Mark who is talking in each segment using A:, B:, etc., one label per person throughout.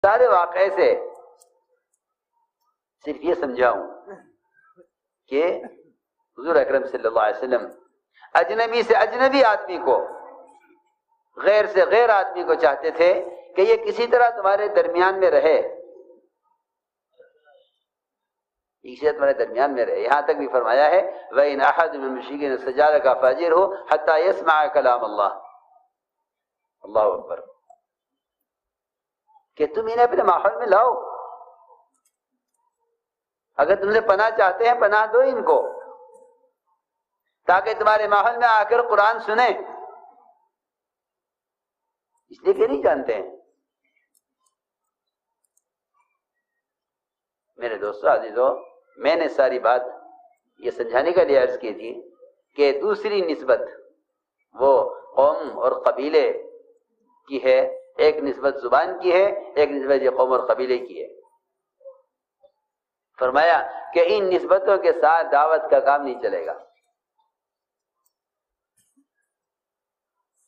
A: سارے واقعے سے صرف یہ سمجھاؤں کہ حضور اکرم صلی اللہ علیہ وسلم اجنبی سے اجنبی آدمی کو، غیر سے غیر آدمی کو چاہتے تھے کہ یہ کسی طرح تمہارے درمیان میں رہے، تمہارے درمیان میں رہے۔ یہاں تک بھی فرمایا ہے وَإِنْ أَحَدٌ مِّنَ الْمُشْرِكِينَ اسْتَجَارَكَ فَأَجِرْهُ حَتَّى يَسْمَعَ كَلَامَ اللَّهِ۔ اللہ اکبر، کہ تم انہیں اپنے ماحول میں لاؤ، اگر تم سے پناہ چاہتے ہیں پناہ دو ان کو، تاکہ تمہارے ماحول میں آ کر قرآن سنیں، اس لیے کہ نہیں جانتے ہیں۔ میرے دوستو عزیزو، میں نے ساری بات یہ سمجھانے کے لیے عرض کی تھی کہ دوسری نسبت وہ قوم اور قبیلے کی ہے، ایک نسبت زبان کی ہے، ایک نسبت یہ قوم اور قبیلے کی ہے۔ فرمایا کہ ان نسبتوں کے ساتھ دعوت کا کام نہیں چلے گا۔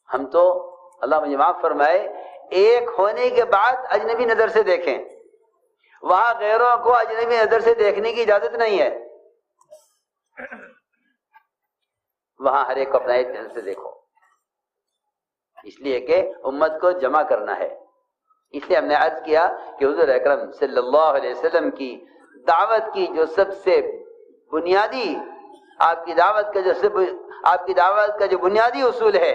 A: ہم تو اللہ مجھے معاف فرمائے ایک ہونے کے بعد اجنبی نظر سے دیکھیں، وہاں غیروں کو اجنبی نظر سے دیکھنے کی اجازت نہیں ہے، وہاں ہر ایک کو اپنا ایک نظر سے دیکھو، اس لیے کہ امت کو جمع کرنا ہے۔ اس لیے ہم نے عرض کیا کہ حضور اکرم صلی اللہ علیہ وسلم کی دعوت کی جو سب سے بنیادی آپ کی دعوت کا جو بنیادی اصول ہے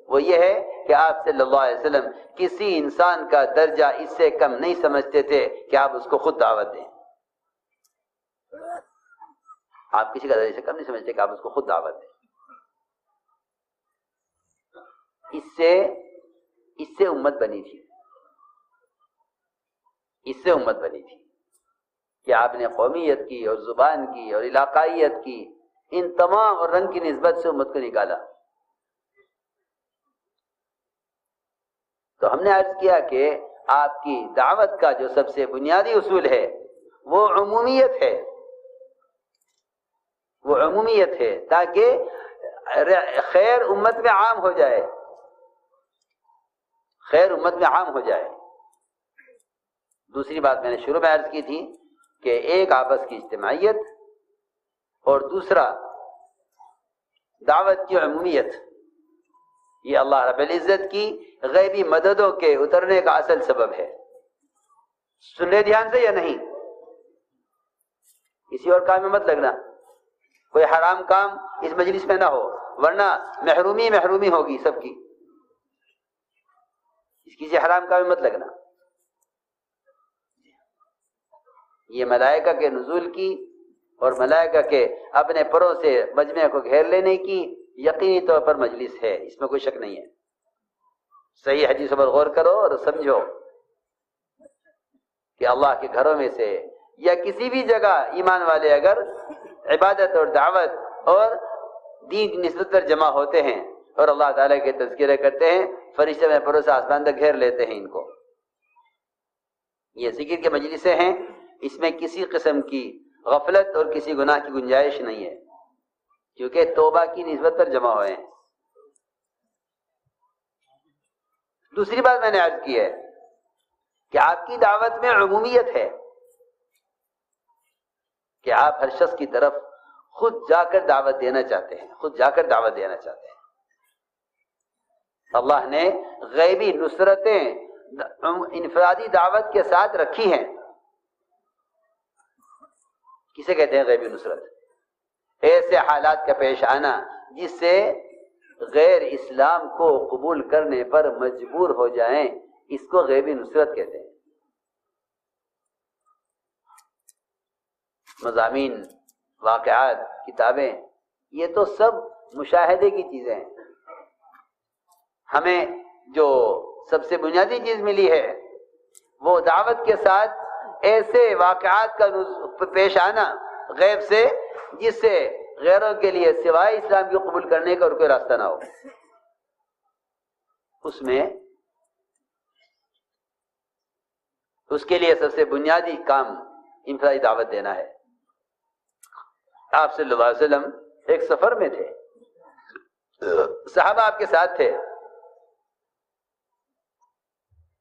A: وہ یہ ہے کہ آپ صلی اللہ علیہ وسلم کسی انسان کا درجہ اس سے کم نہیں سمجھتے تھے کہ آپ اس کو خود دعوت دیں۔ آپ کسی کا درجہ سے کم نہیں سمجھتے کہ آپ اس کو خود دعوت دیں۔ اس سے امت بنی تھی، اس سے امت بنی تھی کہ آپ نے قومیت کی اور زبان کی اور علاقائیت کی ان تمام اور رنگ کی نسبت سے امت کو نکالا۔ تو ہم نے عرض کیا کہ آپ کی دعوت کا جو سب سے بنیادی اصول ہے وہ عمومیت ہے، وہ عمومیت ہے تاکہ خیر امت میں عام ہو جائے، خیر امت میں عام ہو جائے۔ دوسری بات میں نے شروع میں عرض کی تھی کہ ایک آپس کی اجتماعیت اور دوسرا دعوت کی عمومیت، یہ اللہ رب العزت کی غیبی مددوں کے اترنے کا اصل سبب ہے۔ سن رہے دھیان سے یا نہیں؟ کسی اور کام میں مت لگنا، کوئی حرام کام اس مجلس میں نہ ہو، ورنہ محرومی ہوگی سب کی۔ کسی حرام کام میں مت لگنا۔ یہ ملائکہ کے نزول کی اور ملائکہ کے اپنے پروں سے مجمع کو گھیر لینے کی یقینی طور پر مجلس ہے، اس میں کوئی شک نہیں ہے۔ صحیح حدیثوں پر غور کرو اور سمجھو کہ اللہ کے گھروں میں سے یا کسی بھی جگہ ایمان والے اگر عبادت اور دعوت اور دین کی نسبت پر جمع ہوتے ہیں اور اللہ تعالیٰ کے تذکرے کرتے ہیں، فرشتے میں پروں سے آسمان تک گھیر لیتے ہیں ان کو۔ یہ ذکر کے مجلسیں ہیں، اس میں کسی قسم کی غفلت اور کسی گناہ کی گنجائش نہیں ہے، کیونکہ توبہ کی نسبت پر جمع ہوئے ہیں۔ دوسری بات میں نے عرض کی ہے کہ آپ کی دعوت میں عمومیت ہے، کہ آپ ہر شخص کی طرف خود جا کر دعوت دینا چاہتے ہیں، خود جا کر دعوت دینا چاہتے ہیں۔ اللہ نے غیبی نصرتیں انفرادی دعوت کے ساتھ رکھی ہیں۔ کسے کہتے ہیں غیبی نصرت؟ ایسے حالات کا پیش آنا جس سے غیر اسلام کو قبول کرنے پر مجبور ہو جائیں، اس کو غیبی نصرت کہتے ہیں۔ مضامین، واقعات، کتابیں، یہ تو سب مشاہدے کی چیزیں ہیں۔ ہمیں جو سب سے بنیادی چیز ملی ہے وہ دعوت کے ساتھ ایسے واقعات کا پیش آنا غیب سے جس سے غیروں کے لیے سوائے اسلام کو قبول کرنے کا اور کوئی راستہ نہ ہو۔ اس کے لیے سب سے بنیادی کام انفرادی دعوت دینا ہے۔ آپ صلی اللہ علیہ وسلم ایک سفر میں تھے، صحابہ آپ کے ساتھ تھے،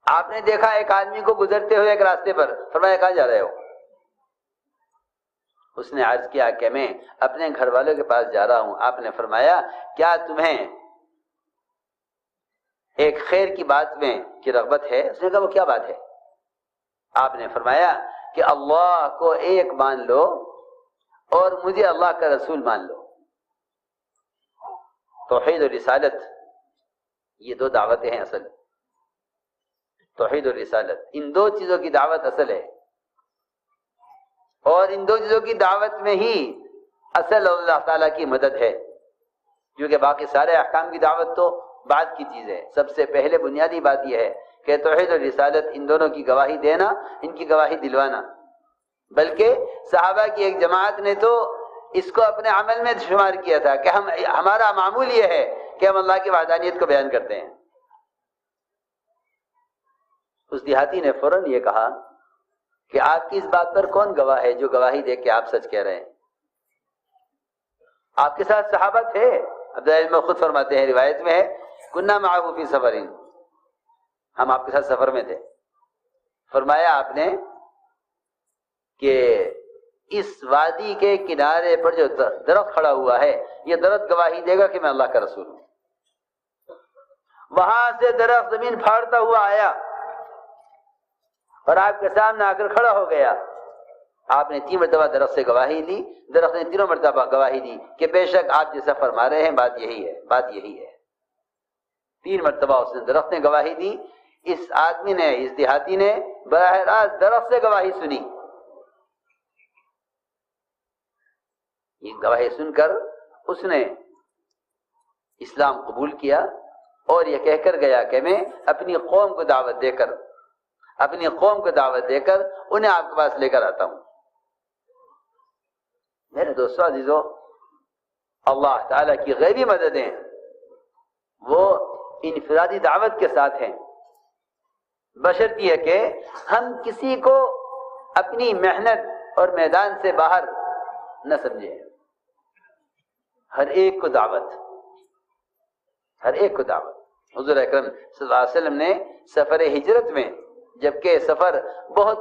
A: آپ نے دیکھا ایک آدمی کو گزرتے ہوئے ایک راستے پر، فرمایا کہاں جا رہے ہو؟ اس نے عرض کیا کہ میں اپنے گھر والوں کے پاس جا رہا ہوں۔ آپ نے فرمایا کیا تمہیں ایک خیر کی بات میں کی رغبت ہے؟ اس نے کہا وہ کیا بات ہے؟ آپ نے فرمایا کہ اللہ کو ایک مان لو اور مجھے اللہ کا رسول مان لو۔ توحید و رسالت یہ دو دعوتیں ہیں اصل، توحید و رسالت، ان دو چیزوں کی دعوت اصل ہے، اور ان دو چیزوں کی دعوت میں ہی اصل اللہ تعالیٰ کی مدد ہے، کیونکہ باقی سارے احکام کی دعوت تو بعد کی چیز ہے۔ سب سے پہلے بنیادی بات یہ ہے کہ توحید و رسالت، ان دونوں کی گواہی دینا، ان کی گواہی دلوانا۔ بلکہ صحابہ کی ایک جماعت نے تو اس کو اپنے عمل میں شمار کیا تھا کہ ہمارا معمول یہ ہے کہ ہم اللہ کی وحدانیت کو بیان کرتے ہیں۔ اس دیہاتی نے فوراً یہ کہا کہ آپ کی اس بات پر کون گواہ ہے جو گواہی دے کہ آپ سچ کہہ رہے ہیں؟ آپ کے ساتھ صحابہ تھے، عبداللہ میں خود فرماتے ہیں، روایت میں ہے کننا معہ فی سفرین، ہم آپ کے ساتھ سفر میں تھے۔ فرمایا آپ نے کہ اس وادی کے کنارے پر جو درخت کھڑا ہوا ہے، یہ درخت گواہی دے گا کہ میں اللہ کا رسول ہوں۔ وہاں سے درخت زمین پھاڑتا ہوا آیا اور آپ کے سامنے آ کر کھڑا ہو گیا۔ آپ نے 3 مرتبہ درخت سے گواہی لی، درخت نے 3 مرتبہ گواہی دی کہ بے شک آپ جیسا فرما رہے ہیں بات یہی ہے، بات یہی ہے۔ 3 مرتبہ اس نے درخت نے گواہی دی۔ اس آدمی نے، اس دیہاتی نے براہ راست درخت سے گواہی سنی۔ یہ گواہی سن کر اس نے اسلام قبول کیا اور یہ کہہ کر گیا کہ میں اپنی قوم کو دعوت دے کر انہیں آپ کے پاس لے کر آتا ہوں۔ میرے دوستو عزیزو، اللہ تعالیٰ کی غیبی مددیں وہ انفرادی دعوت کے ساتھ ہیں، بشرطیہ ہے کہ ہم کسی کو اپنی محنت اور میدان سے باہر نہ سمجھیں۔ ہر ایک کو دعوت، ہر ایک کو دعوت۔ حضور اکرم صلی اللہ علیہ وسلم نے سفر ہجرت میں، جبکہ سفر بہت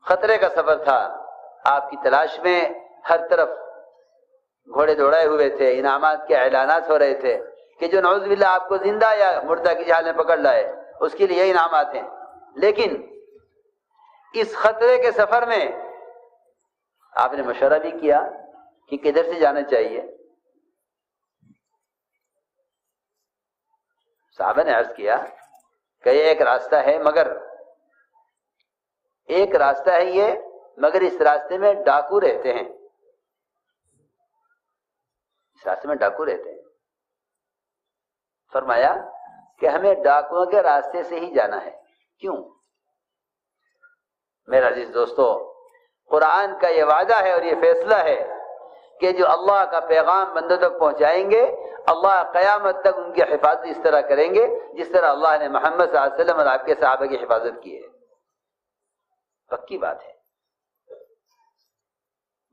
A: خطرے کا سفر تھا، آپ کی تلاش میں ہر طرف گھوڑے دوڑائے ہوئے تھے، انعامات کے اعلانات ہو رہے تھے کہ جو نعوذ باللہ آپ کو زندہ یا مردہ کی حال میں پکڑ لائے اس کے لیے انعامات ہیں۔ لیکن اس خطرے کے سفر میں آپ نے مشورہ بھی کیا کہ کدھر سے جانا چاہیے۔ صحابہ نے عرض کیا کہ یہ ایک راستہ ہے، مگر اس راستے میں ڈاکو رہتے ہیں، اس راستے میں ڈاکو رہتے ہیں۔ فرمایا کہ ہمیں ڈاکوؤں کے راستے سے ہی جانا ہے۔ کیوں؟ میرا عزیز دوستو، قرآن کا یہ وعدہ ہے اور یہ فیصلہ ہے کہ جو اللہ کا پیغام بندوں تک پہنچائیں گے، اللہ قیامت تک ان کی حفاظت اس طرح کریں گے جس طرح اللہ نے محمد صلی اللہ علیہ وسلم اور آپ کے صحابہ کی حفاظت کی ہے۔ پکی بات ہے۔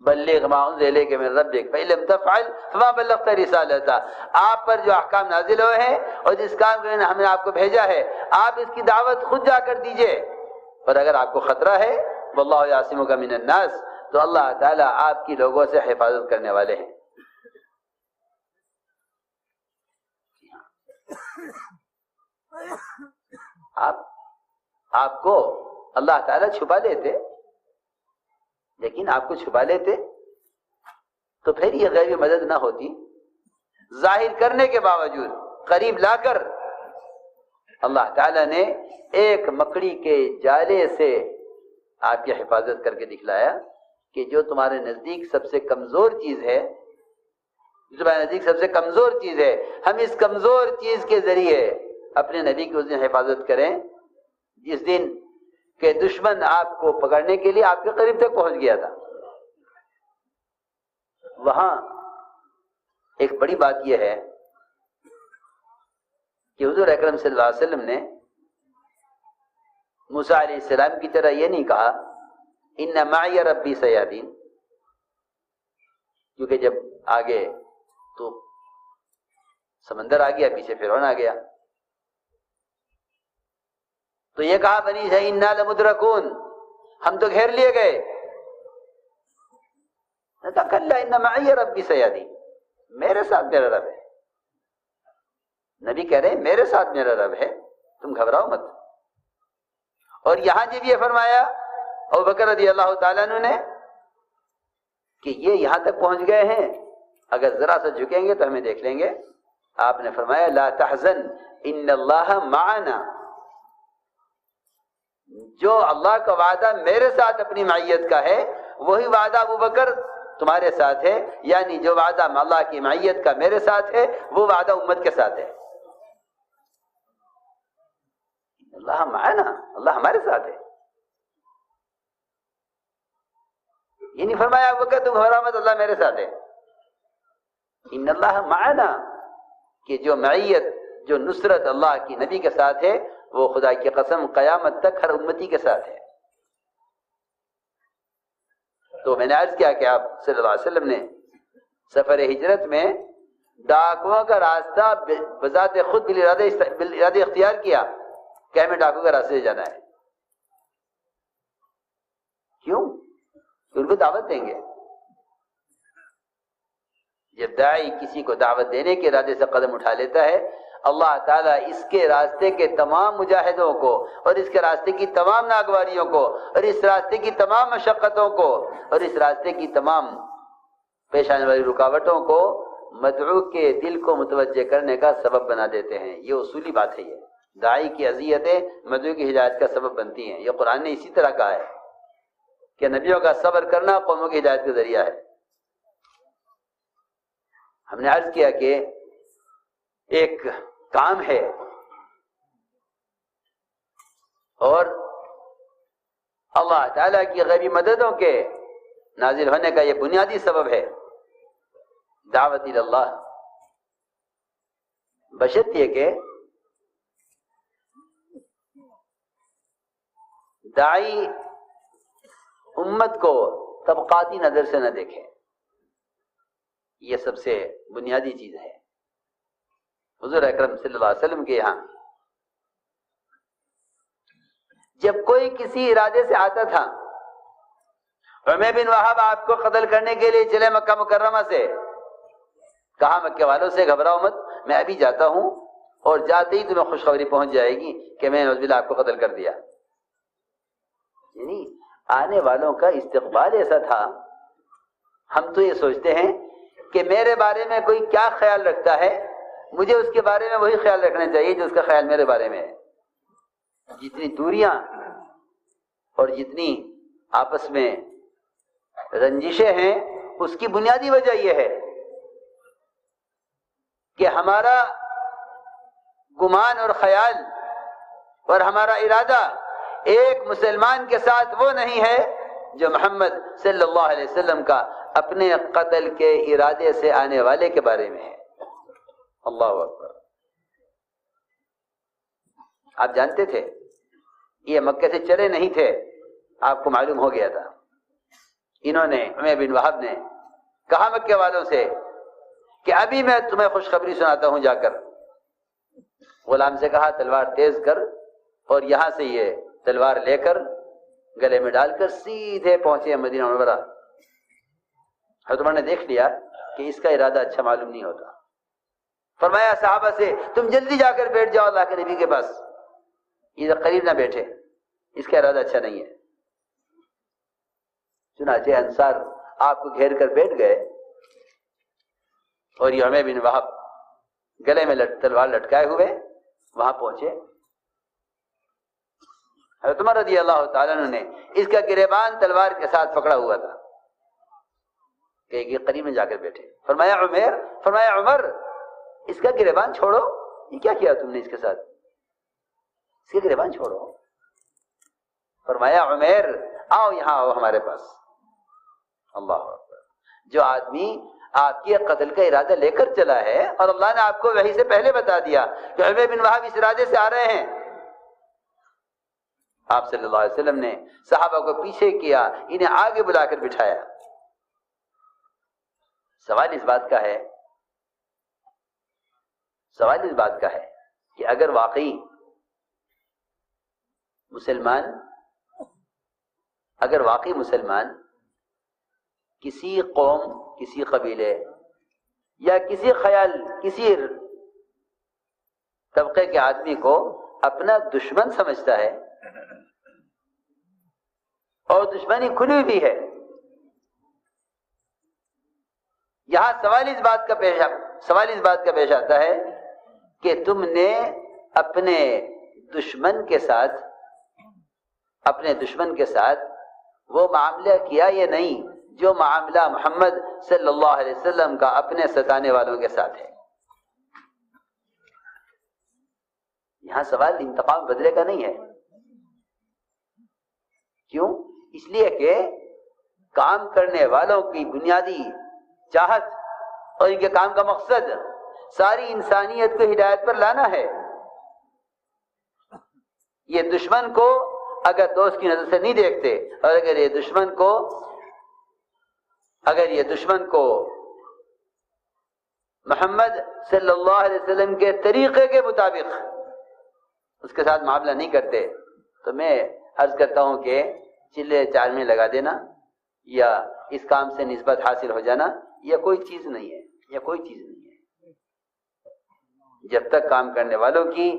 A: بلغ ما انزل الیک من ربک فإن لم تفعل فما بلغت رسالتہ، آپ پر جو احکام نازل ہوئے ہیں اور جس کام کے لیے ہم نے آپ کو بھیجا ہے، آپ اس کی دعوت خود جا کر دیجئے، اور اگر آپ کو خطرہ ہے واللہ یعصمک من الناس، تو اللہ تعالیٰ آپ کی لوگوں سے حفاظت کرنے والے ہیں۔ آپ کو اللہ تعالیٰ چھپا لیتے، لیکن آپ کو چھپا لیتے تو پھر یہ غیبی مدد نہ ہوتی۔ ظاہر کرنے کے باوجود قریب لا کر اللہ تعالیٰ نے ایک مکڑی کے جالے سے آپ کی حفاظت کر کے دکھلایا کہ جو تمہارے نزدیک سب سے کمزور چیز ہے، ہم اس کمزور چیز کے ذریعے اپنے نبی کی اس دن حفاظت کریں جس دن کہ دشمن آپ کو پکڑنے کے لیے آپ کے قریب تک پہنچ گیا تھا۔ وہاں ایک بڑی بات یہ ہے کہ حضور اکرم صلی اللہ علیہ وسلم نے موسیٰ علیہ السلام کی طرح یہ نہیں کہا ان معی ربی سیہدین، کیونکہ جب آگے تو سمندر آ گیا، پیچھے فرعون آ گیا۔ تو یہ کہا بنی ہے انا لمدرکون، ہم تو گھیر لیے گئے. کلا ان معی ربی سیہدین، میرے ساتھ میرا رب ہے. نبی کہہ رہے ہیں میرے ساتھ میرا رب ہے، تم گھبراؤ مت. اور یہاں جب یہ فرمایا ابوبکر رضی اللہ تعالیٰ عنہ نے کہ یہ یہاں تک پہنچ گئے ہیں، اگر ذرا سا جھکیں گے تو ہمیں دیکھ لیں گے، آپ نے فرمایا لا تحزن ان اللہ معنا، جو اللہ کا وعدہ میرے ساتھ اپنی معیت کا ہے وہی وعدہ ابوبکر تمہارے ساتھ ہے، یعنی جو وعدہ اللہ کی معیت کا میرے ساتھ ہے وہ وعدہ امت کے ساتھ ہے. اللہ معنا، اللہ ہمارے ساتھ ہے. یہ نہیں فرمایا ابوبکر تم گھبراؤ مت اللہ میرے ساتھ ہے. ان اللہ معنا، کہ جو معیت، جو نصرت اللہ کی نبی کے ساتھ ہے وہ خدا کی قسم قیامت تک ہر امتی کے ساتھ ہے. تو میں نے عرض کیا کہ آپ صلی اللہ علیہ وسلم نے سفر ہجرت میں ڈاکوؤں کا راستہ بذات خود بالارادہ اختیار کیا کہ ہمیں ڈاکو کا راستے سے جانا ہے. کیوں؟ کہ ان کو دعوت دیں گے. جب داعی کسی کو دعوت دینے کے ارادے سے قدم اٹھا لیتا ہے، اللہ تعالیٰ اس کے راستے کے تمام مجاہدوں کو اور اس کے راستے کی تمام ناگواریوں کو اور اس راستے کی تمام مشقتوں کو اور اس راستے کی تمام پیش آنے والی رکاوٹوں کو مدعو کے دل کو متوجہ کرنے کا سبب بنا دیتے ہیں. یہ اصولی بات ہے. یہ داعی کی اذیتیں مدعو کی ہدایت کا سبب بنتی ہیں. یہ قرآن نے اسی طرح کہا ہے کہ نبیوں کا صبر کرنا قوموں کی ہدایت کا ذریعہ ہے. ہم نے عرض کیا کہ ایک کام ہے اور اللہ تعالیٰ کی غیبی مددوں کے نازل ہونے کا یہ بنیادی سبب ہے دعوت اللہ، بشرط یہ کہ داعی امت کو طبقاتی نظر سے نہ دیکھے. یہ سب سے بنیادی چیز ہے. حضور اکرم صلی اللہ علیہ وسلم کے یہاں جب کوئی کسی ارادے سے آتا تھا، عمیر بن وہب آپ کو قتل کرنے کے لیے چلے مکہ مکرمہ سے، کہا مکے والوں سے گھبراؤ مت، میں ابھی جاتا ہوں اور جاتے ہی تمہیں خوشخبری پہنچ جائے گی کہ میں نے آپ کو قتل کر دیا. یعنی آنے والوں کا استقبال ایسا تھا. ہم تو یہ سوچتے ہیں کہ میرے بارے میں کوئی کیا خیال رکھتا ہے، مجھے اس کے بارے میں وہی خیال رکھنا چاہیے جو اس کا خیال میرے بارے میں ہے. جتنی دوریاں اور جتنی آپس میں رنجشیں ہیں اس کی بنیادی وجہ یہ ہے کہ ہمارا گمان اور خیال اور ہمارا ارادہ ایک مسلمان کے ساتھ وہ نہیں ہے جو محمد صلی اللہ علیہ وسلم کا اپنے قتل کے ارادے سے آنے والے کے بارے میں ہے. اللہ اکبر. آپ جانتے تھے یہ مکے سے چلے نہیں تھے، آپ کو معلوم ہو گیا تھا. انہوں نے عمیر بن وہب نے کہا مکے والوں سے کہ ابھی میں تمہیں خوشخبری سناتا ہوں. جا کر غلام سے کہا تلوار تیز کر، اور یہاں سے یہ تلوار لے کر گلے میں ڈال کر سیدھے پہنچے مدینہ منورہ. حضرت عمر نے دیکھ لیا کہ اس کا ارادہ اچھا معلوم نہیں ہوتا. فرمایا صحابہ سے تم جلدی جا کر بیٹھ جاؤ اللہ کے نبی کے پاس، ادھر قریب نہ بیٹھے، اس کا ارادہ اچھا نہیں ہے. چنانچہ انصار آپ کو گھیر کر بیٹھ گئے اور یہ عمیر بن وہب گلے میں تلوار لٹکائے ہوئے وہاں پہنچے. حضرت عمر رضی اللہ تعالیٰ عنہ نے اس کا گریبان تلوار کے ساتھ پکڑا ہوا تھا کہ یہ قریب میں جا کر بیٹھے. فرمایا عمر اس کا گریبان چھوڑو، یہ کیا کیا تم نے اس کے ساتھ، اس کے گریبان چھوڑو. فرمایا عمیر آؤ یہاں آؤ ہمارے پاس. اللہ اکبر. جو آدمی آپ کے قتل کا ارادہ لے کر چلا ہے اور اللہ نے آپ کو وحی سے پہلے بتا دیا کہ عمیر بن وہب اس ارادے سے آ رہے ہیں، آپ صلی اللہ علیہ وسلم نے صحابہ کو پیچھے کیا، انہیں آگے بلا کر بٹھایا. سوال اس بات کا ہے کہ اگر واقعی مسلمان اگر واقعی مسلمان کسی قوم، کسی قبیلے یا کسی خیال، کسی طبقے کے آدمی کو اپنا دشمن سمجھتا ہے اور دشمنی کھلی بھی ہے، یہاں سوال اس بات کا پیش آتا ہے کہ تم نے اپنے دشمن کے ساتھ وہ معاملہ کیا یا نہیں جو معاملہ محمد صلی اللہ علیہ وسلم کا اپنے ستانے والوں کے ساتھ ہے؟ یہاں سوال انتقام بدلے کا نہیں ہے. کیوں؟ اس لیے کہ کام کرنے والوں کی بنیادی چاہت اور ان کے کام کا مقصد ساری انسانیت کو ہدایت پر لانا ہے. یہ دشمن کو اگر دوست کی نظر سے نہیں دیکھتے، اور اگر یہ دشمن کو محمد صلی اللہ علیہ وسلم کے طریقے کے مطابق اس کے ساتھ معاملہ نہیں کرتے، تو میں عرض کرتا ہوں کہ چلے چار میں لگا دینا یا اس کام سے نسبت حاصل ہو جانا یہ کوئی چیز نہیں ہے. جب تک کام کرنے والوں کی،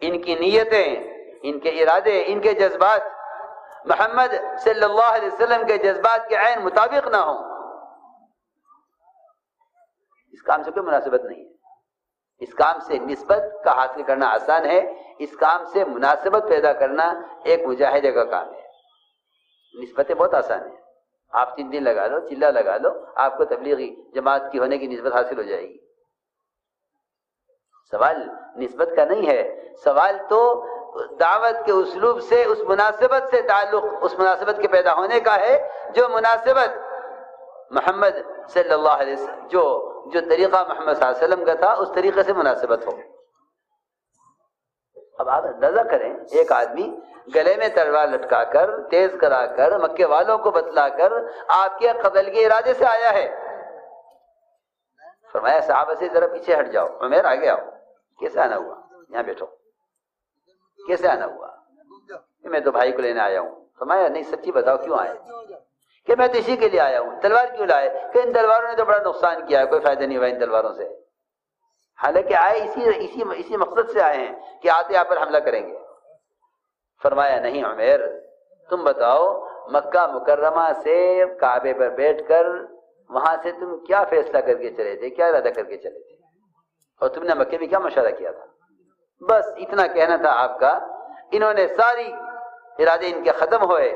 A: ان کی نیتیں، ان کے ارادے، ان کے جذبات محمد صلی اللہ علیہ وسلم کے جذبات کے عین مطابق نہ ہوں، اس کام سے کوئی مناسبت نہیں ہے. اس کام سے نسبت کا حاصل کرنا آسان ہے، اس کام سے مناسبت پیدا کرنا ایک مجاہدے کا کام ہے. نسبتیں بہت آسان ہیں، آپ 3 دن لگا لو، چلہ لگا لو، آپ کو تبلیغی جماعت کی ہونے کی نسبت حاصل ہو جائے گی. سوال نسبت کا نہیں ہے، سوال تو دعوت کے اسلوب سے اس مناسبت سے تعلق، اس مناسبت کے پیدا ہونے کا ہے جو مناسبت محمد صلی اللہ علیہ وسلم جو طریقہ محمد صلی اللہ علیہ وسلم کا تھا اس طریقے سے مناسبت ہو. اب آپ اندازہ کریں، ایک آدمی گلے میں تلوار لٹکا کر، تیز کرا کر، مکے والوں کو بتلا کر آپ کے قتل کے ارادے سے آیا ہے. فرمایا صحابہ سے ذرا پیچھے ہٹ جاؤ، عمیر آگے آؤ. کیسے آنا ہوا؟ یہاں بیٹھو. کیسے آنا ہوا؟ کہ میں تو بھائی کو لینے آیا ہوں. فرمایا نہیں، سچی بتاؤ کیوں آئے؟ کہ میں تو اسی کے لیے آیا ہوں. تلوار کیوں لائے؟ کہ ان تلواروں نے تو بڑا نقصان کیا ہے، کوئی فائدہ نہیں ہوا ان تلواروں سے. حالانکہ آئے اسی مقصد سے آئے ہیں کہ آتے آپ پر حملہ کریں گے. فرمایا نہیں عمیر، تم بتاؤ مکہ مکرمہ سے کعبے پر بیٹھ کر وہاں سے تم کیا فیصلہ کر کے چلے تھے، کیا ارادہ کر کے چلے تھے، اور تم نے مکے میں کیا مشورہ کیا تھا؟ بس اتنا کہنا تھا آپ کا. انہوں نے ساری ارادے ان کے ختم ہوئے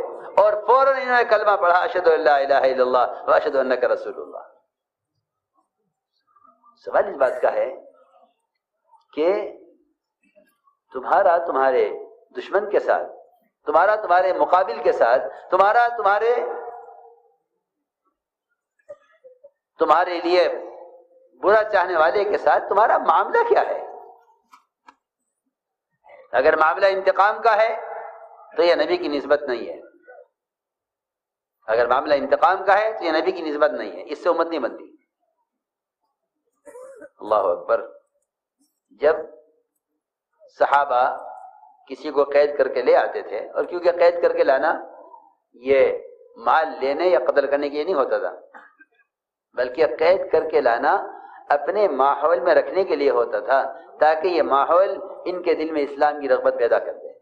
A: اور فوراً انہوں نے کلمہ پڑھا، اشہد ان لا الہ الا اللہ و اشہد انک رسول اللہ. سوال اس بات کا ہے کہ تمہارا تمہارے دشمن کے ساتھ، تمہارا تمہارے مقابل کے ساتھ، تمہارے لیے برا چاہنے والے کے ساتھ تمہارا معاملہ کیا ہے؟ اگر معاملہ انتقام کا ہے تو یہ نبی کی نسبت نہیں ہے. اگر معاملہ انتقام کا ہے تو یہ نبی کی نسبت نہیں ہے، اس سے امت نہیں بنتی. اللہ اکبر. جب صحابہ کسی کو قید کر کے لے آتے تھے، اور کیونکہ قید کر کے لانا یہ مال لینے یا قتل کرنے کے لیے نہیں ہوتا تھا، بلکہ قید کر کے لانا اپنے ماحول میں رکھنے کے لیے ہوتا تھا، تاکہ یہ ماحول ان کے دل میں اسلام کی رغبت پیدا کر دے.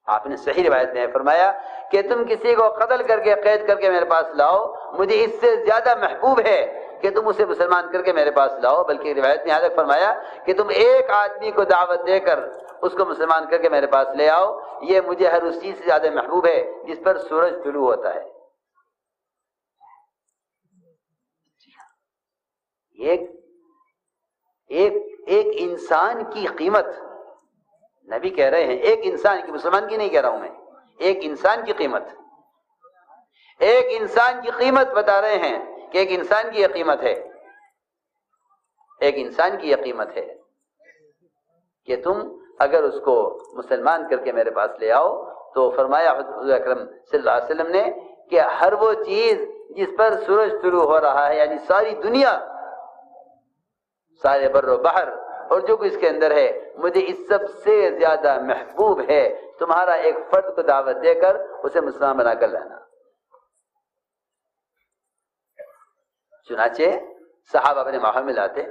A: آپ نے صحیح روایت میں فرمایا کہ تم کسی کو قتل کر کے قید کر کے میرے پاس لاؤ، مجھے اس سے زیادہ محبوب ہے کہ تم اسے مسلمان کر کے میرے پاس لاؤ. بلکہ روایت میں یہاں تک فرمایا کہ تم ایک آدمی کو دعوت دے کر اس کو مسلمان کر کے میرے پاس لے آؤ، یہ مجھے ہر اس چیز سے زیادہ محبوب ہے جس پر سورج طلوع ہوتا ہے. ایک انسان کی قیمت نبی کہہ رہے ہیں، ایک انسان کی، مسلمان کی نہیں کہہ رہا ہوں میں، ایک انسان کی قیمت، ایک انسان کی قیمت بتا رہے ہیں کہ ایک انسان کی یہ قیمت ہے، ایک انسان کی یہ قیمت ہے کہ تم اگر اس کو مسلمان کر کے میرے پاس لے آؤ. تو فرمایا حضور اکرم صلی اللہ علیہ وسلم نے کہ ہر وہ چیز جس پر سورج طلوع ہو رہا ہے، یعنی ساری دنیا، سارے بر و بحر اور جو کچھ اس کے اندر ہے مجھے اس سب سے زیادہ محبوب ہے تمہارا ایک فرد کو دعوت دے کر اسے مسلمان بنا کر لانا۔ چنانچہ صحابہ اپنے ماحول میں لاتے،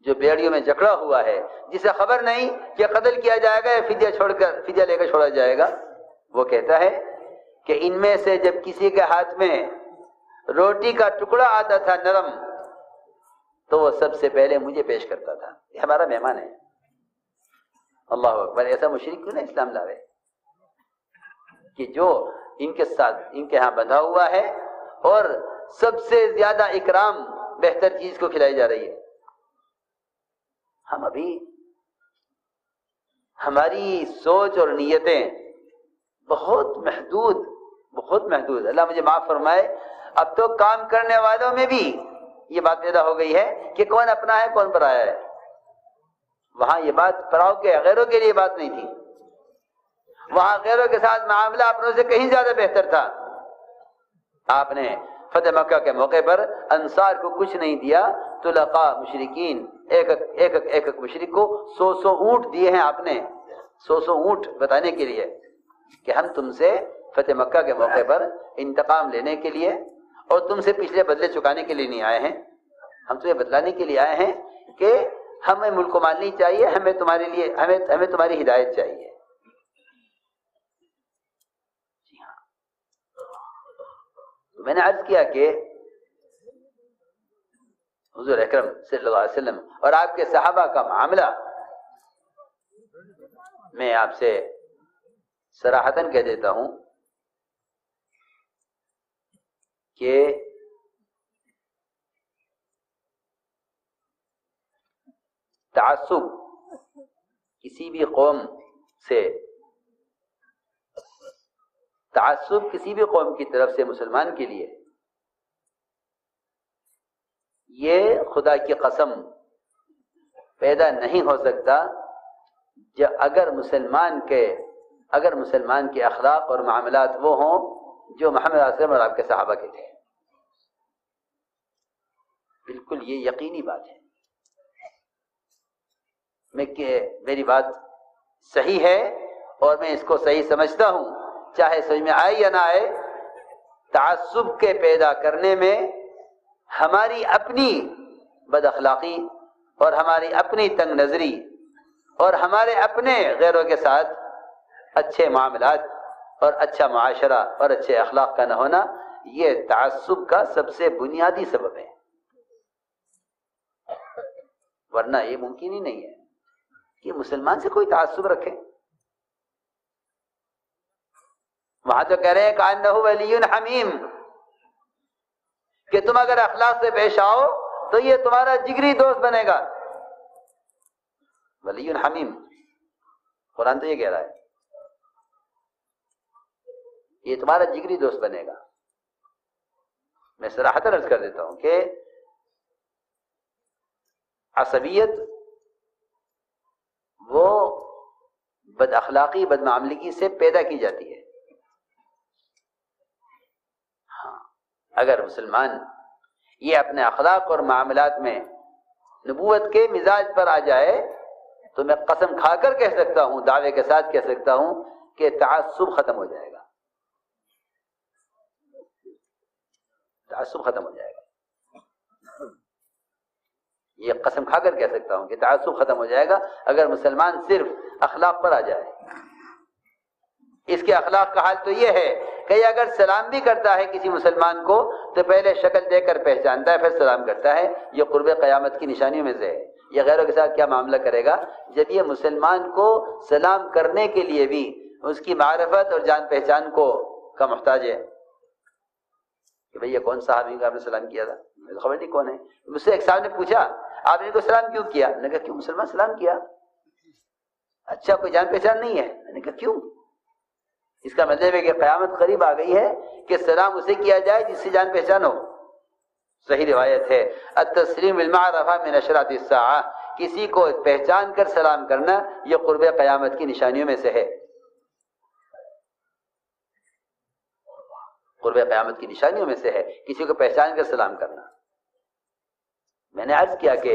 A: جو بیڑیوں میں جکڑا ہوا ہے، جسے خبر نہیں کہ قتل کیا جائے گا یا فدیہ لے کر چھوڑا جائے گا، وہ کہتا ہے کہ ان میں سے جب کسی کے ہاتھ میں روٹی کا ٹکڑا آتا تھا نرم تو وہ سب سے پہلے مجھے پیش کرتا تھا، یہ ہمارا مہمان ہے۔ اللہ اکبر، ایسا مشرک کیوں نہ اسلام لاوے کہ جو ان کے ساتھ ان کے ہاں بندھا ہوا ہے اور سب سے زیادہ اکرام بہتر چیز کو کھلائی جا رہی ہے۔ ہم ابھی ہماری سوچ اور نیتیں بہت محدود، اللہ مجھے معاف فرمائے۔ اب تو کام کرنے والوں میں بھی یہ بات پیدا ہو گئی ہے کہ کون اپنا ہے کون پرایا ہے۔ وہاں یہ بات پراؤ کے غیروں کے لیے بات نہیں تھی، وہاں غیروں کے ساتھ معاملہ اپنوں سے کہیں زیادہ بہتر تھا۔ آپ نے فتح مکہ کے موقع پر انصار کو کچھ نہیں دیا، طلقاء مشرکین ایک مشرک کو 100 اونٹ دیے ہیں آپ نے، 100 اونٹ بتانے کے لیے کہ ہم تم سے فتح مکہ کے موقع پر انتقام لینے کے لیے اور تم سے پچھلے بدلے چکانے کے لیے نہیں آئے ہیں، ہم تمہیں بتلانے کے لیے آئے ہیں کہ ہمیں ملک و مال نہیں چاہیے، ہمیں تمہاری ہدایت چاہیے۔ جی ہاں، میں نے عرض کیا کہ حضور اکرم صلی اللہ علیہ وسلم اور آپ کے صحابہ کا معاملہ میں آپ سے صراحتاً کہہ دیتا ہوں کہ تعصب کسی بھی قوم کی طرف سے مسلمان کے لیے یہ خدا کی قسم پیدا نہیں ہو سکتا اگر مسلمان کے اخلاق اور معاملات وہ ہوں جو محمد صلی اللہ علیہ وسلم اور آپ کے صحابہ کے تھے۔ بالکل یہ یقینی بات ہے، میری بات صحیح ہے اور میں اس کو صحیح سمجھتا ہوں، چاہے سمجھ میں آئے یا نہ آئے۔ تعصب کے پیدا کرنے میں ہماری اپنی بد اخلاقی اور ہماری اپنی تنگ نظری اور ہمارے اپنے غیروں کے ساتھ اچھے معاملات اور اچھا معاشرہ اور اچھے اخلاق کا نہ ہونا، یہ تعصب کا سب سے بنیادی سبب ہے، ورنہ یہ ممکن ہی نہیں ہے کہ مسلمان سے کوئی تعصب رکھے۔ وہاں تو کہہ رہے ہیں کأنہ ولی حمیم، کہ تم اگر اخلاق سے پیش آؤ تو یہ تمہارا جگری دوست بنے گا۔ ولی حمیم، قرآن تو یہ کہہ رہا ہے، یہ تمہارا جگری دوست بنے گا۔ میں صراحتاً عرض کر دیتا ہوں کہ عصبیت وہ بد اخلاقی بد معاملگی سے پیدا کی جاتی ہے۔ ہاں، اگر مسلمان یہ اپنے اخلاق اور معاملات میں نبوت کے مزاج پر آ جائے تو میں قسم کھا کر کہہ سکتا ہوں، دعوے کے ساتھ کہہ سکتا ہوں کہ تعصب ختم ہو جائے گا، تعصب ختم ہو جائے گا۔ یہ قسم کھا کر کہہ سکتا ہوں کہ تعصب ختم ہو جائے گا اگر مسلمان صرف اخلاق پر آ جائے۔ اس کے اخلاق کا حال تو یہ ہے کہ اگر سلام بھی کرتا ہے کسی مسلمان کو تو پہلے شکل دے کر پہچانتا ہے پھر سلام کرتا ہے، یہ قرب قیامت کی نشانیوں میں سے ہے۔ یہ غیروں کے ساتھ کیا معاملہ کرے گا جب یہ مسلمان کو سلام کرنے کے لیے بھی اس کی معرفت اور جان پہچان کا محتاج ہے کہ بھئی یہ کون صحابی کا آپ نے سلام کیا تھا؟ مجھے خبر نہیں کون ہے۔ مجھ سے ایک صاحب نے پوچھا آپ نے کو سلام کیوں کیا؟ میں نے کہا کیوں مسلمان سلام کیا؟ اچھا کوئی جان پہچان نہیں ہے؟ میں نے کہا کیوں؟ اس کا مطلب ہے کہ قیامت قریب آ گئی ہے کہ سلام اسے کیا جائے جس سے جان پہچان ہو۔ صحیح روایت ہے التسلیم بالمعرفہ من اشراط الساعہ، کسی کو پہچان کر سلام کرنا یہ قرب قیامت کی نشانیوں میں سے ہے، قرب قیامت کی نشانیوں میں سے ہے کسی کو پہچان کر سلام کرنا۔ میں نے عرض کیا کہ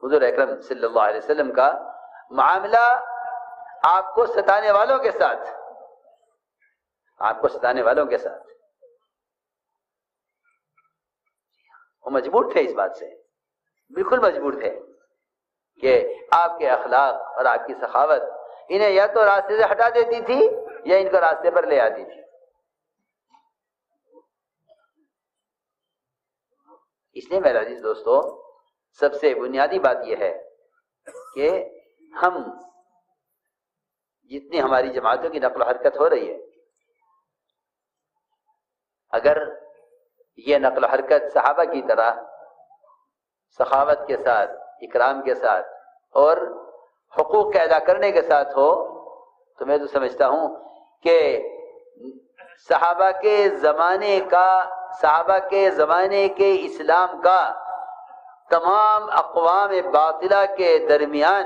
A: حضور اکرم صلی اللہ علیہ وسلم کا معاملہ آپ کو ستانے والوں کے ساتھ، آپ کو ستانے والوں کے ساتھ، وہ مجبور تھے اس بات سے، بالکل مجبور تھے کہ آپ کے اخلاق اور آپ کی سخاوت انہیں یا تو راستے سے ہٹا دیتی تھی یا ان کو راستے پر لے آتی تھی۔ اس لیے میرے عزیز دوستو، سب سے بنیادی بات یہ ہے کہ ہم جتنی ہماری جماعتوں کی نقل و حرکت ہو رہی ہے، اگر یہ نقل و حرکت صحابہ کی طرح سخاوت کے ساتھ، اکرام کے ساتھ اور حقوق کے ادا کرنے کے ساتھ ہو، تو میں تو سمجھتا ہوں کہ صحابہ کے زمانے کے اسلام کا تمام اقوام باطلہ کے درمیان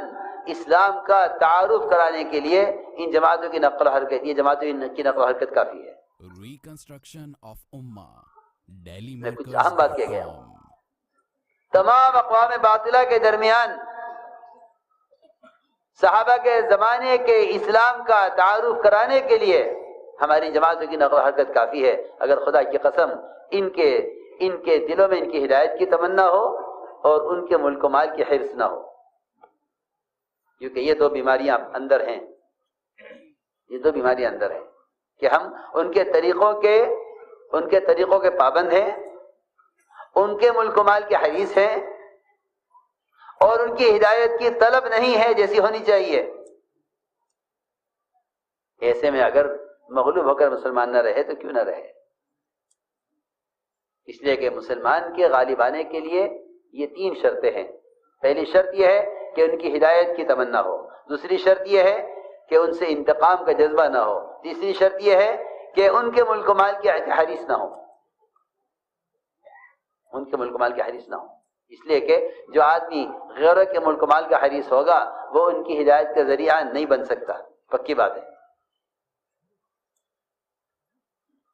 A: اسلام کا تعارف کرانے کے لیے ان جماعتوں کی نقل و حرکت، یہ جماعتوں کی نقل و حرکت کافی ہے۔
B: ریکنسٹرکشن آف امہ ڈیلی
A: میں کچھ اہم بات کہہ گیا ہوں۔
B: مرکز
A: تمام اقوام باطلہ کے درمیان صحابہ کے زمانے کے اسلام کا تعارف کرانے کے لیے ہماری جماعتوں کی نقل و حرکت کافی ہے۔ اگر خدا کی قسم ان کے دلوں میں ان کی ہدایت کی تمنا ہو اور ان کے ملک و مال کی حرص نہ ہو، کیونکہ یہ دو بیماریاں اندر ہیں، یہ دو بیماریاں اندر ہیں کہ ہم ان کے طریقوں کے پابند ہیں، ان کے ملک و مال کے حریص ہیں اور ان کی ہدایت کی طلب نہیں ہے جیسی ہونی چاہیے۔ ایسے میں اگر مغلوب ہو کر مسلمان نہ رہے تو کیوں نہ رہے؟ اس لیے کہ مسلمان کے غالب آنے کے لیے یہ 3 شرطیں ہیں۔ پہلی شرط یہ ہے کہ ان کی ہدایت کی تمنا ہو، دوسری شرط یہ ہے کہ ان سے انتقام کا جذبہ نہ ہو، تیسری شرط یہ ہے کہ ان کے ملک و مال کے حریص نہ ہو، ان کے ملک و مال کے حریص نہ ہو۔ اس لیے کہ جو آدمی غیروں کے ملک و مال کا حریص ہوگا وہ ان کی ہدایت کا ذریعہ نہیں بن سکتا، پکی بات ہے،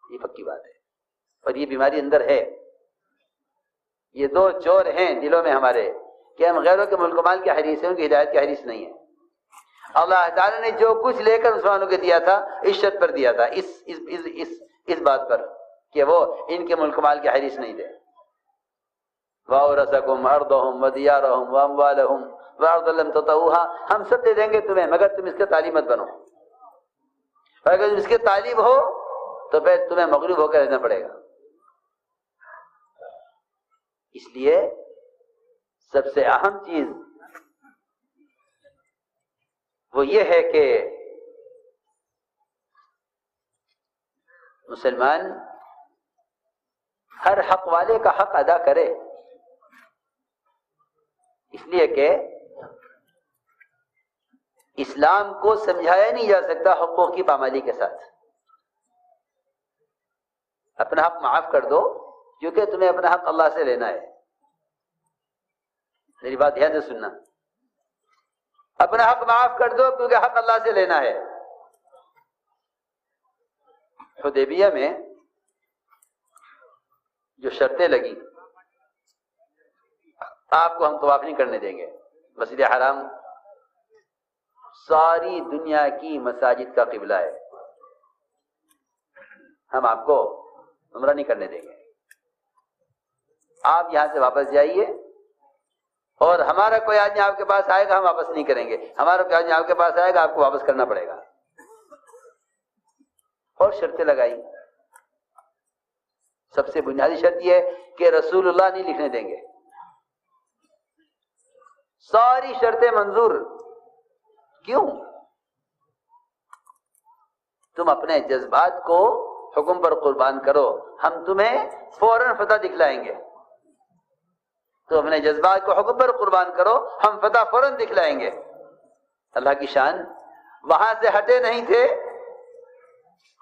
A: یہ پکی بات ہے۔ اور یہ بیماری اندر ہے، یہ 2 چور ہیں دلوں میں ہمارے کہ ہم غیروں کے ملک و مال کے حریص ہیں، ان کی ہدایت کے حریص نہیں ہیں۔ اللہ تعالیٰ نے جو کچھ لے کر مسلمانوں کو دیا تھا اس شرط پر دیا تھا، اس بات پر کہ وہ ان کے ملک و مال کے حریص نہیں تھے۔ وَأَوْرَثَكُمْ أَرْضَهُمْ وَدِيَارَهُمْ وَأَمْوَالَهُمْ وَأَرْضًا لَمْ تَطَئُوهَا، ہم سب دے دیں گے تمہیں مگر تم اس کے طالب مت بنو، اور اگر تم اس کے طالب ہو تو پھر تمہیں مغلوب ہو کر رہنا پڑے گا۔ اس لیے سب سے اہم چیز وہ یہ ہے کہ مسلمان ہر حق والے کا حق ادا کرے، اس لیے کہ اسلام کو سمجھایا نہیں جا سکتا حقوق کی پامالی کے ساتھ۔ اپنا حق معاف کر دو کیونکہ تمہیں اپنا حق اللہ سے لینا ہے، میری بات دھیان سے سننا، اپنا حق معاف کر دو کیونکہ حق اللہ سے لینا ہے۔ حدیبیہ میں جو شرطیں لگی، آپ کو ہم طواف نہیں کرنے دیں گے، مسجد حرام ساری دنیا کی مساجد کا قبلہ ہے، ہم آپ کو عمرہ نہیں کرنے دیں گے، آپ یہاں سے واپس جائیے، اور ہمارا کوئی آدمی آپ کے پاس آئے گا ہم واپس نہیں کریں گے، ہمارا کوئی آدمی آپ کے پاس آئے گا آپ کو واپس کرنا پڑے گا۔ اور شرطیں لگائی، سب سے بنیادی شرط یہ ہے کہ رسول اللہ نہیں لکھنے دیں گے، ساری شرطیں منظور۔ کیوں؟ تم اپنے جذبات کو حکم پر قربان کرو، ہم تمہیں فوراً فتح دکھلائیں گے۔ تو اپنے جذبات کو حکم پر قربان کرو، ہم فتح فوراً دکھلائیں گے۔ اللہ کی شان، وہاں سے ہٹے نہیں تھے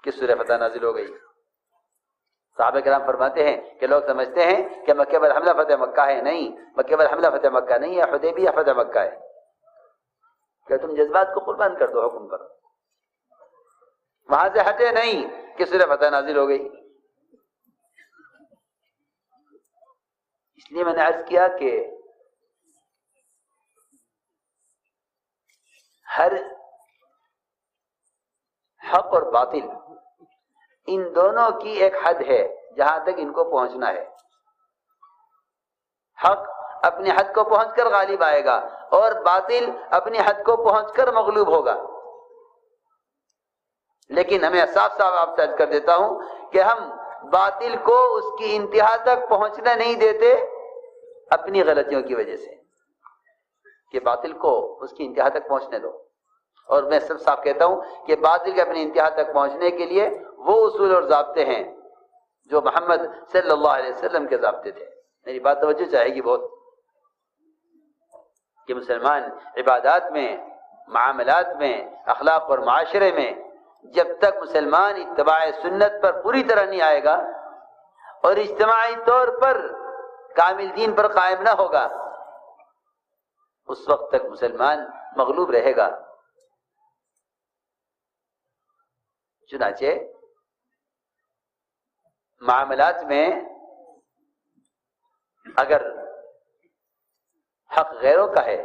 A: کہ سورہ فتح نازل ہو گئی۔ صحابہ کرام فرماتے ہیں کہ لوگ سمجھتے ہیں کہ مکہ پر حملہ فتح مکہ ہے، نہیں، مکہ پر حملہ فتح مکہ نہیں ہے، حدیبیہ فتح مکہ ہے۔ کہ تم جذبات کو قربان کر دو حکم پر، وہاں سے ہٹے نہیں کہ سورہ فتح نازل ہو گئی۔ اس لیے میں نے عرض کیا کہ ہر حق اور باطل ان دونوں کی ایک حد ہے جہاں تک ان کو پہنچنا ہے. حق اپنی حد کو پہنچ کر غالب آئے گا اور باطل اپنی حد کو پہنچ کر مغلوب ہوگا. لیکن ہمیں صاف صاف آپ سے عرض کر دیتا ہوں کہ ہم باطل کو اس کی انتہا تک پہنچنا نہیں دیتے اپنی غلطیوں کی وجہ سے، کہ باطل کو اس کی انتہا تک پہنچنے دو. اور میں سب صاف کہتا ہوں کہ باطل کے اپنی انتہا تک پہنچنے کے لیے وہ اصول اور ضابطے ہیں جو محمد صلی اللہ علیہ وسلم کے ضابطے تھے. میری بات توجہ چاہے گی بہت، کہ مسلمان عبادات میں، معاملات میں، اخلاق اور معاشرے میں جب تک مسلمان اتباع سنت پر پوری طرح نہیں آئے گا اور اجتماعی طور پر کامل دین پر قائم نہ ہوگا، اس وقت تک مسلمان مغلوب رہے گا. چنانچہ معاملات میں اگر حق غیروں کا ہے